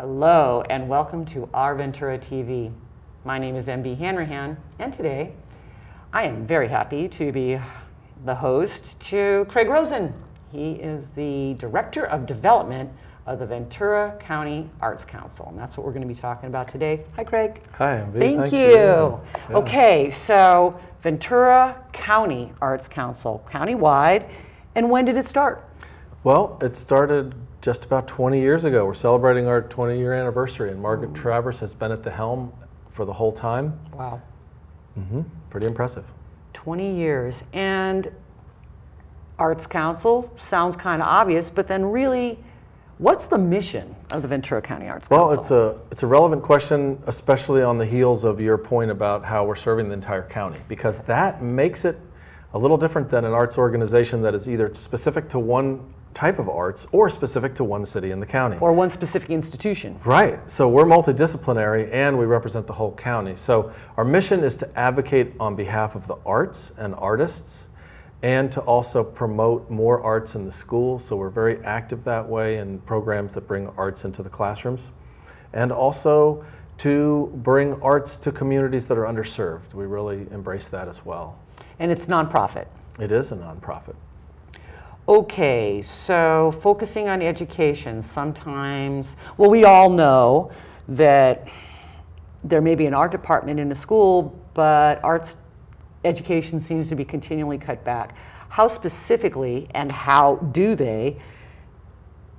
Hello and welcome to Our Ventura TV. My name is MB Hanrahan, and today I am very happy to be the host to Craig Rosen. He is the Director of Development of the Ventura County Arts Council, and that's what we're going to be talking about today. Hi, Craig. Hi, MB. Thank you. Yeah. Okay, so Ventura County Arts Council, countywide, and when did it start? Well, it started just about 20 years ago. We're celebrating our 20-year anniversary, and Margaret Travers has been at the helm for the whole time. Wow. Pretty impressive. 20 years. And Arts Council sounds kind of obvious, but then really, what's the mission of the Ventura County Arts Council? Well, it's a relevant question, especially on the heels of your point about how we're serving the entire county, because that makes it a little different than an arts organization that is either specific to one type of arts or specific to one city in the county. Or one specific institution. Right. So we're multidisciplinary and we represent the whole county. So our mission is to advocate on behalf of the arts and artists and to also promote more arts in the schools. So we're very active that way in programs that bring arts into the classrooms. And also to bring arts to communities that are underserved. We really embrace that as well. And it's nonprofit. It is a nonprofit. Okay, so focusing on education, sometimes, well, we all know that there may be an art department in a school, but arts education seems to be continually cut back. How specifically and how do they,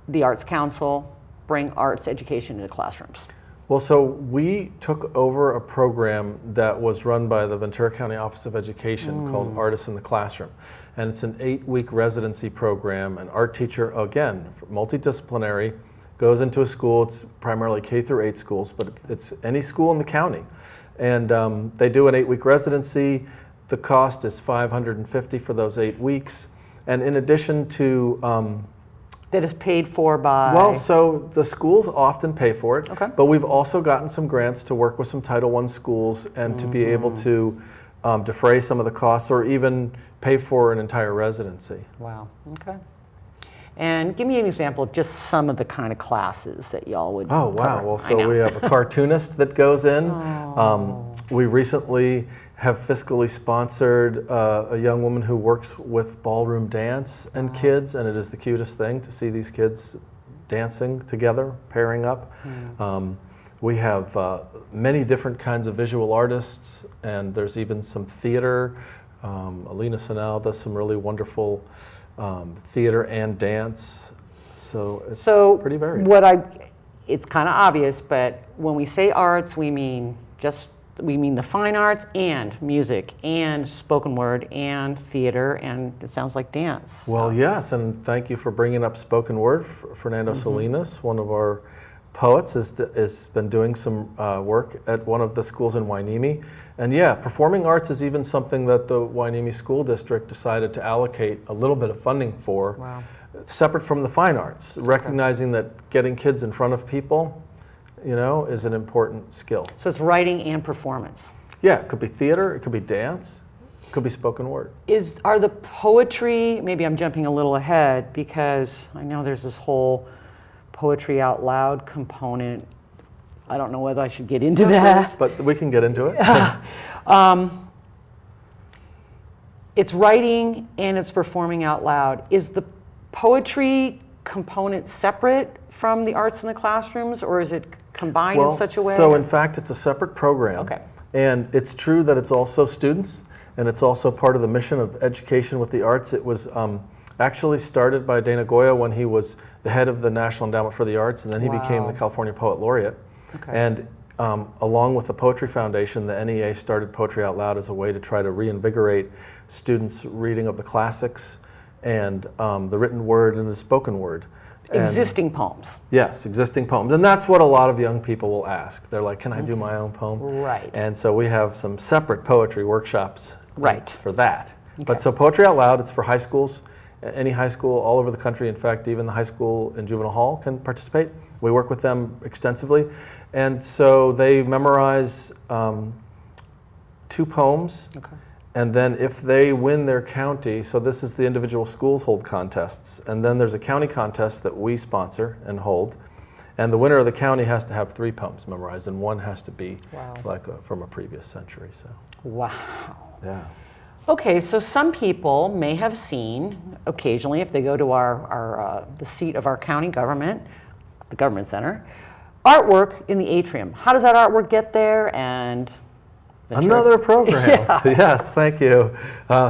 the Arts Council, bring arts education into classrooms? Well, so we took over a program that was run by the Ventura County Office of Education called Artists in the Classroom. And it's an 8-week residency program. An art teacher, again, multidisciplinary, goes into a school. It's primarily K through 8 schools, but it's any school in the county. And they do an 8-week residency. The cost is $550 for those 8 weeks. And in addition to that is paid for by? Well, so the schools often pay for it, okay. But we've also gotten some grants to work with some Title I schools and to be able to defray some of the costs or even pay for an entire residency. Wow, okay. And give me an example of just some of the kind of classes that y'all would Oh, wow. cover. Well, so we have a cartoonist that goes in. We recently have fiscally sponsored a young woman who works with ballroom dance and kids, and it is the cutest thing to see these kids dancing together, pairing up. We have many different kinds of visual artists, and there's even some theater. Alina Sanal does some really wonderful theater and dance, so it's pretty varied. It's kind of obvious, but when we say arts, we mean the fine arts and music and spoken word and theater, and it sounds like dance. Well, yes, and thank you for bringing up spoken word. Fernando Salinas, one of our poets, has been doing some work at one of the schools in Hueneme. And yeah, performing arts is even something that the Hueneme School District decided to allocate a little bit of funding for, Wow. separate from the fine arts, recognizing that getting kids in front of people, is an important skill. So it's writing and performance. Yeah, it could be theater, it could be dance, it could be spoken word. Are the poetry, maybe I'm jumping a little ahead because I know there's this whole poetry out loud component. I don't know whether I should get into that. But we can get into it. It's writing and it's performing out loud. Is the poetry component separate from the arts in the classrooms, or is it combined in such a way? So in fact, it's a separate program. Okay. And it's true that it's also students, and it's also part of the mission of education with the arts. It was actually started by Dana Goya when he was the head of the National Endowment for the Arts, and then he became the California Poet Laureate. Okay. And along with the Poetry Foundation, the NEA started Poetry Out Loud as a way to try to reinvigorate students' reading of the classics and the written word and the spoken word. Existing poems. Yes, existing poems. And that's what a lot of young people will ask. They're like, can I do my own poem? Right. And so we have some separate poetry workshops for that. Okay. But so Poetry Out Loud, it's for high schools. Any high school all over the country. In fact, even the high school in Juvenile Hall can participate. We work with them extensively. And so they memorize 2 poems. Okay. And then if they win their county, so this is the individual schools hold contests, and then there's a county contest that we sponsor and hold. And the winner of the county has to have 3 poems memorized, and one has to be Wow. from a previous century. So, Wow. yeah. Okay, so some people may have seen occasionally, if they go to the seat of our county government, the government center, artwork in the atrium. How does that artwork get there? And Another program. Yes, thank you.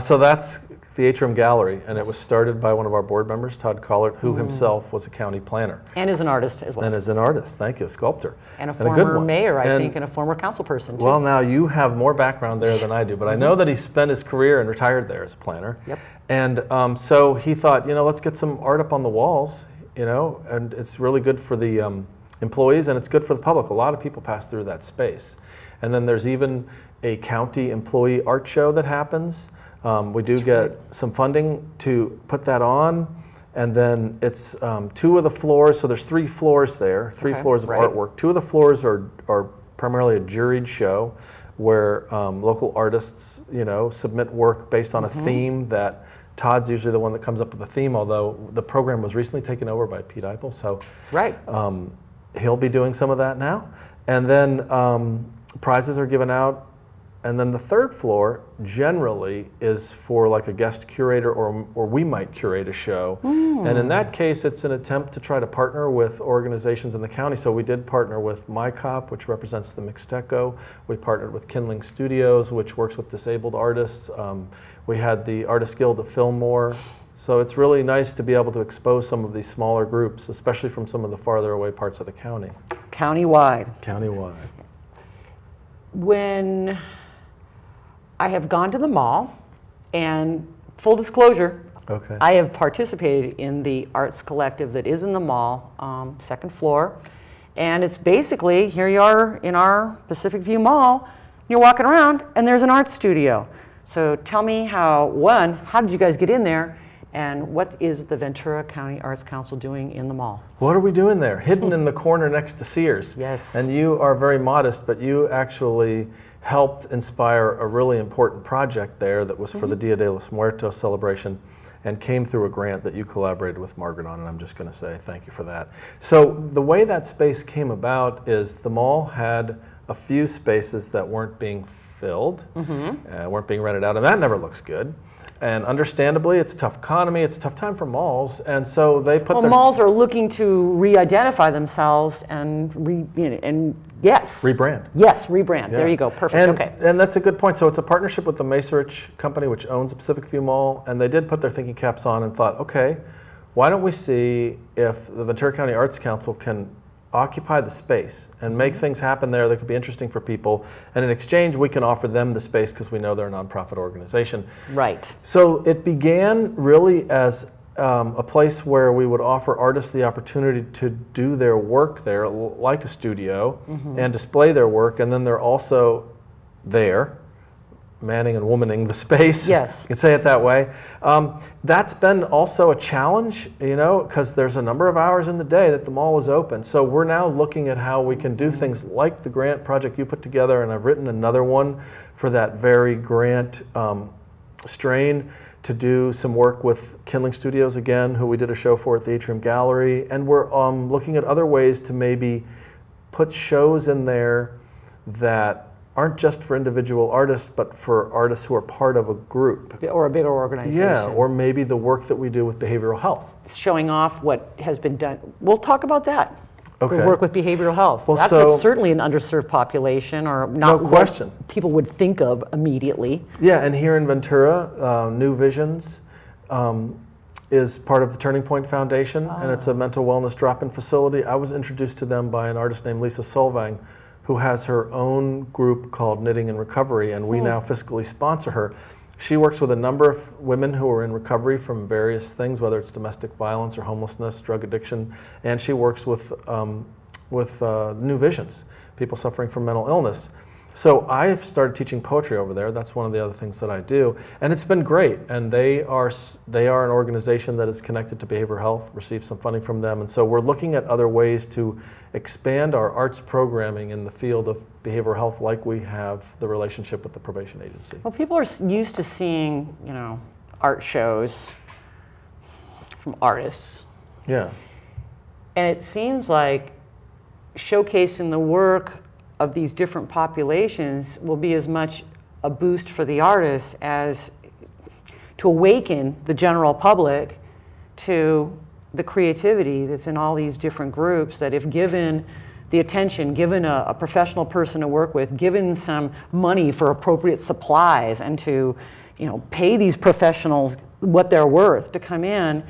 So that's the Atrium Gallery, and it was started by one of our board members, Todd Collard, who himself was a county planner. And is an artist as well. And is an artist, thank you, a sculptor. And a good former one. mayor, I think, and a former council person, too. Well, now you have more background there than I do, but I know that he spent his career and retired there as a planner. Yep. And so he thought, let's get some art up on the walls, and it's really good for the employees and it's good for the public. A lot of people pass through that space. And then there's even a county employee art show that happens. We do get some funding to put that on, and then it's 2 of the floors, so there's 3 floors there, 3 floors of artwork. 2 of the floors are primarily a juried show where local artists, submit work based on a theme that Todd's usually the one that comes up with the theme, although the program was recently taken over by Pete Eipel, so he'll be doing some of that now. And then prizes are given out. And then the 3rd floor generally is for like a guest curator, or we might curate a show. And in that case, it's an attempt to try to partner with organizations in the county. So we did partner with MyCop, which represents the Mixteco. We partnered with Kindling Studios, which works with disabled artists. We had the Artists Guild of Fillmore. So it's really nice to be able to expose some of these smaller groups, especially from some of the farther away parts of the county. Countywide. Countywide. When I have gone to the mall, and full disclosure, I have participated in the arts collective that is in the mall, 2nd floor, and it's basically, here you are in our Pacific View Mall, you're walking around, and there's an art studio. So tell me how did you guys get in there, and what is the Ventura County Arts Council doing in the mall? What are we doing there? Hidden in the corner next to Sears. Yes. And you are very modest, but you actually helped inspire a really important project there that was for the Dia de los Muertos celebration, and came through a grant that you collaborated with Margaret on, and I'm just going to say thank you for that. So the way that space came about is the mall had a few spaces that weren't being filled, weren't being rented out, and that never looks good. And understandably, it's a tough economy, it's a tough time for malls, and so they put malls are looking to re-identify themselves and rebrand. Yes, rebrand. There you go. Perfect. And that's a good point. So it's a partnership with the Macerich company, which owns the Pacific View Mall, and they did put their thinking caps on and thought, okay, why don't we see if the Ventura County Arts Council can occupy the space and make things happen there that could be interesting for people, and in exchange we can offer them the space because we know they're a nonprofit organization. Right. So it began really as a place where we would offer artists the opportunity to do their work there like a studio and display their work, and then they're also there manning and womaning the space. Yes. You can say it that way. That's been also a challenge, because there's a number of hours in the day that the mall is open. So we're now looking at how we can do things like the grant project you put together, and I've written another one for that very grant strain to do some work with Kindling Studios again, who we did a show for at the Atrium Gallery. And we're looking at other ways to maybe put shows in there that aren't just for individual artists, but for artists who are part of a group. Or a bigger organization. Yeah, or maybe the work that we do with behavioral health. Showing off what has been done. We'll talk about that. Okay. The work with behavioral health. Well, That's certainly an underserved population, or not no question. What people would think of immediately. Yeah, and here in Ventura, New Visions is part of the Turning Point Foundation, and it's a mental wellness drop-in facility. I was introduced to them by an artist named Lisa Solvang, who has her own group called Knitting in Recovery, and we now fiscally sponsor her. She works with a number of women who are in recovery from various things, whether it's domestic violence or homelessness, drug addiction, and she works with New Visions, people suffering from mental illness. So I've started teaching poetry over there. That's one of the other things that I do, and it's been great. And they are an organization that is connected to behavioral health, received some funding from them, and so we're looking at other ways to expand our arts programming in the field of behavioral health, like we have the relationship with the probation agency. Well, people are used to seeing, art shows from artists. Yeah. And it seems like showcasing the work of these different populations will be as much a boost for the artists as to awaken the general public to the creativity that's in all these different groups, that if given the attention, given a professional person to work with, given some money for appropriate supplies, and to, you know, pay these professionals what they're worth to come in,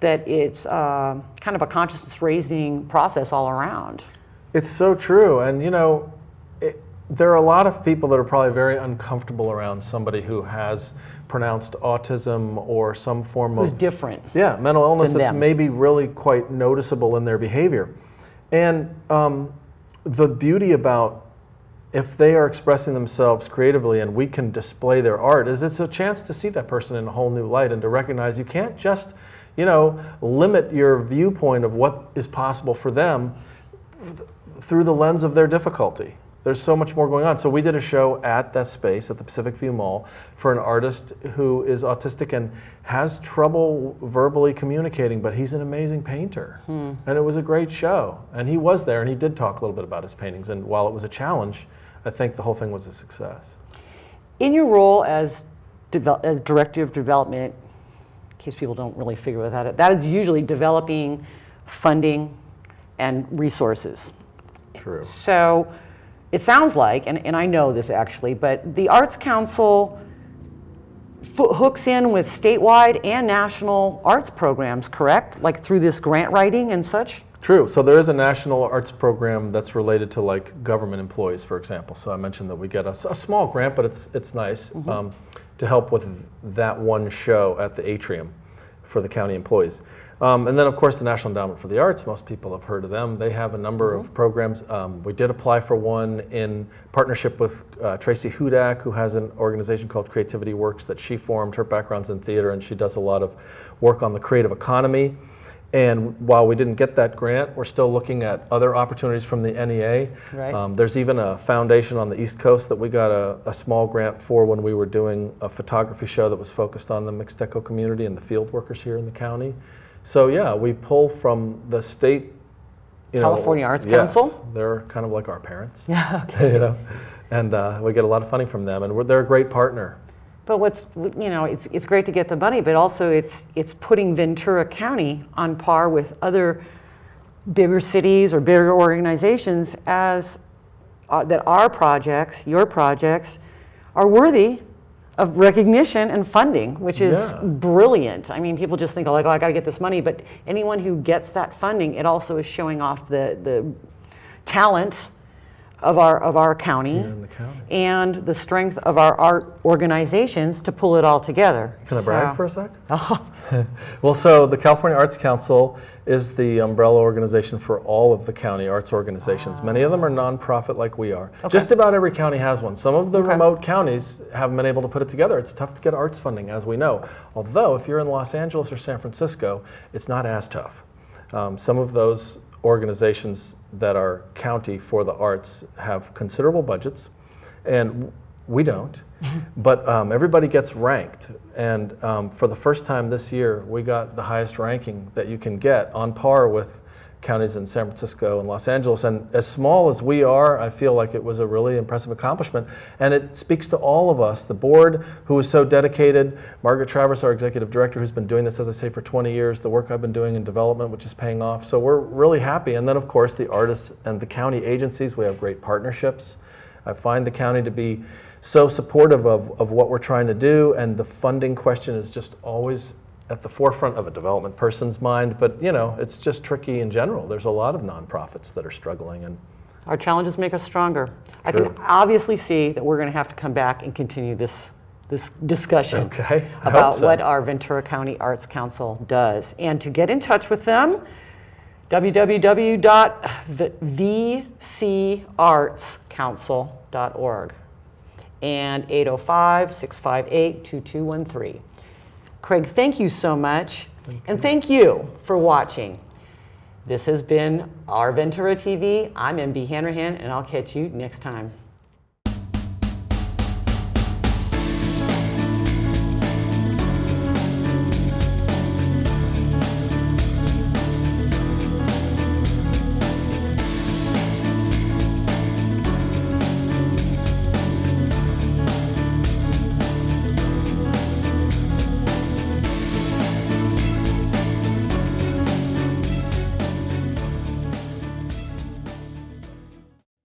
that it's kind of a consciousness raising process all around. It's so true. And you know, there are a lot of people that are probably very uncomfortable around somebody who has pronounced autism or some form Who's of different. Yeah, mental illness than that's them. maybe really quite noticeable in their behavior. And the beauty about if they are expressing themselves creatively and we can display their art is it's a chance to see that person in a whole new light and to recognize you can't just, you know, limit your viewpoint of what is possible for them through the lens of their difficulty. There's so much more going on. So we did a show at that space at the Pacific View Mall for an artist who is autistic and has trouble verbally communicating, but he's an amazing painter. And it was a great show. And he was there and he did talk a little bit about his paintings. And while it was a challenge, I think the whole thing was a success. In your role as Director of Development, in case people don't really figure that out, that is usually developing funding and resources. True. So it sounds like, and I know this actually, but the Arts Council hooks in with statewide and national arts programs, correct? Like through this grant writing and such? True. So there is a national arts program that's related to like government employees, for example. So I mentioned that we get a small grant, but it's nice to help with that one show at the atrium for the county employees. And then, of course, the National Endowment for the Arts, most people have heard of them. They have a number of programs. We did apply for one in partnership with Tracy Hudak, who has an organization called Creativity Works that she formed. Her background's in theater, and she does a lot of work on the creative economy. And while we didn't get that grant, we're still looking at other opportunities from the NEA. Right. There's even a foundation on the East Coast that we got a small grant for when we were doing a photography show that was focused on the Mixteco community and the field workers here in the county. So yeah, we pull from the state, California Arts Council? Yes, they're kind of like our parents. Yeah, okay. And we get a lot of funding from them, and they're a great partner. But it's great to get the money, but also it's putting Ventura County on par with other bigger cities or bigger organizations as that our projects, your projects, are worthy of recognition and funding, which is brilliant. I mean, people just think, I got to get this money, but anyone who gets that funding, it also is showing off the talent of our county, and the strength of our art organizations to pull it all together. Can I brag for a sec? Well, so the California Arts Council is the umbrella organization for all of the county arts organizations. Many of them are nonprofit like we are. Okay. Just about every county has one. Some of the remote counties haven't been able to put it together. It's tough to get arts funding, as we know. Although, if you're in Los Angeles or San Francisco, it's not as tough. Some of those organizations that are county for the arts have considerable budgets, and we don't. But everybody gets ranked, and for the first time this year, we got the highest ranking that you can get, on par with counties in San Francisco and Los Angeles. And as small as we are, I feel like it was a really impressive accomplishment. And it speaks to all of us, the board who is so dedicated, Margaret Travers, our executive director, who's been doing this, as I say, for 20 years, the work I've been doing in development, which is paying off. So we're really happy. And then, of course, the artists and the county agencies, we have great partnerships. I find the county to be so supportive of what we're trying to do, and the funding question is just always at the forefront of a development person's mind, but it's just tricky in general. There's a lot of nonprofits that are struggling, and our challenges make us stronger. True. I can obviously see that we're going to have to come back and continue this discussion about what our Ventura County Arts Council does. And to get in touch with them, www.vcartscouncil.org and 805-658-2213. Craig, thank you so much. And thank you for watching. This has been Our Ventura TV. I'm MB Hanrahan, and I'll catch you next time.